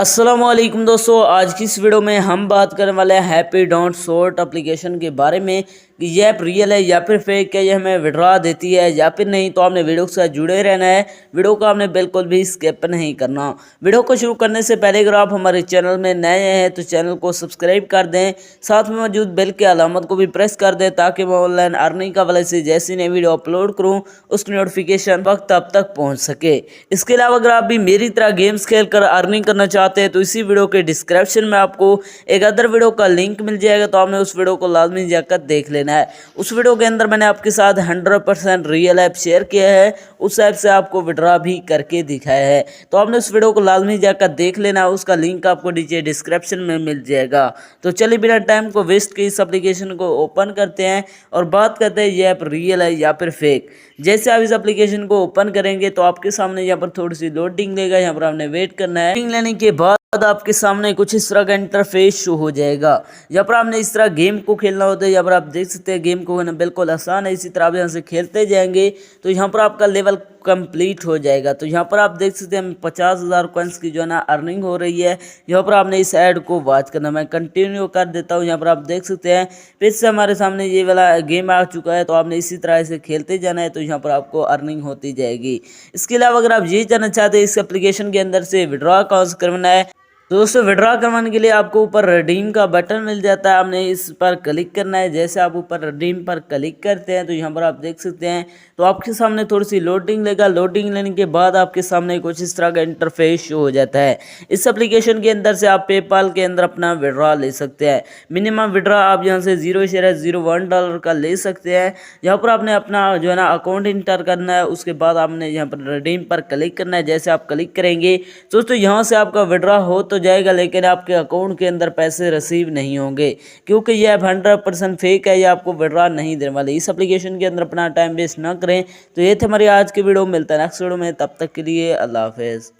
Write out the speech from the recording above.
अस्सलामुअलैकुम दोस्तों, आज की इस वीडियो में हम बात करने वाले हैं हैप्पी डोंट शॉर्ट एप्लीकेशन के बारे में कि यह ऐप रियल है या फिर फेक है, ये हमें विड्रॉ देती है या फिर नहीं। तो आपने वीडियो के साथ जुड़े रहना है, वीडियो को आपने बिल्कुल भी स्किप नहीं करना। वीडियो को शुरू करने से पहले अगर आप हमारे चैनल में नए हैं तो चैनल को सब्सक्राइब कर दें, साथ में मौजूद बेल के अलामत को भी प्रेस कर दें ताकि मैं ऑनलाइन अर्निंग का वाले से जैसी नई वीडियो अपलोड करूँ उसकी नोटिफिकेशन वक्त अब तक पहुँच सके। इसके अलावा अगर आप भी मेरी तरह गेम्स खेल कर अर्निंग करना चाहते हैं तो इसी वीडियो के डिस्क्रिप्शन में आपको एक अदर वीडियो का लिंक मिल जाएगा, तो आपने उस वीडियो को लाजमी जाकर देख लेना है। उस वीडियो के अंदर मैंने आपके साथ 100% रियल ऐप शेयर किया है, उस ऐप से आपको विड्रॉ भी करके दिखाया है, तो आपने उस वीडियो को लाजमी जाकर देख लेना है। उसका लिंक आपको नीचे डिस्क्रिप्शन में मिल जाएगा। तो चलिए बिना टाइम को वेस्ट किए इस एप्लीकेशन को ओपन करते हैं और बात करते हैं ये ऐप रियल है या फिर फेक। जैसे आप इस एप्लीकेशन को ओपन करेंगे तो आपके सामने यहाँ पर थोड़ी सी लोडिंग लेगा, यहाँ पर आपने वेट करना है। लोडिंग लेने के बाद आपके सामने कुछ इस तरह का इंटरफेस शो हो जाएगा। यहाँ पर आपने इस तरह गेम को खेलना होता है। यहाँ पर आप देख सकते हैं गेम को खेलना बिल्कुल आसान है। इसी तरह आप यहाँ से खेलते जाएंगे तो यहाँ पर आपका लेवल कंप्लीट हो जाएगा। तो यहाँ पर आप देख सकते हैं 50,000 कॉइंस की जो है ना अर्निंग हो रही है। यहाँ पर आपने इस ऐड को वॉच करना, मैं कंटिन्यू कर देता हूँ। यहाँ पर आप देख सकते हैं फिर से हमारे सामने ये वाला गेम आ चुका है, तो आपने इसी तरह से खेलते जाना है तो यहाँ पर आपको अर्निंग होती जाएगी। इसके अलावा अगर आप ये जानना चाहते हैं इस एप्लीकेशन के अंदर से विड्रॉ कौन करना है तो दोस्तों विड्रॉ करवाने के लिए आपको ऊपर रिडीम का बटन मिल जाता है, आपने इस पर क्लिक करना है। जैसे आप ऊपर रिडीम पर क्लिक करते हैं तो यहाँ पर आप देख सकते हैं तो आपके सामने थोड़ी सी लोडिंग लेगा। लोडिंग लेने के बाद आपके सामने कुछ इस तरह का इंटरफेस शो हो जाता है। इस एप्लीकेशन के अंदर से आप पेपाल के अंदर अपना विड्रॉ ले सकते हैं। मिनिमम विड्रॉ आप यहाँ से $0.01 का ले सकते हैं। यहाँ पर आपने अपना जो है ना अकाउंट इंटर करना है, उसके बाद आपने यहाँ पर रिडीम पर क्लिक करना है। जैसे आप क्लिक करेंगे दोस्तों यहाँ से आपका विड्रॉ हो तो जाएगा, लेकिन आपके अकाउंट के अंदर पैसे रिसीव नहीं होंगे क्योंकि यह 100% फेक है, ये आपको विड्रॉ नहीं देने वाले। इस एप्लीकेशन के अंदर अपना टाइम वेस्ट ना करें। तो ये थे हमारी आज की वीडियो, मिलता है नेक्स्ट वीडियो में, तब तक के लिए अल्लाह हाफिज़।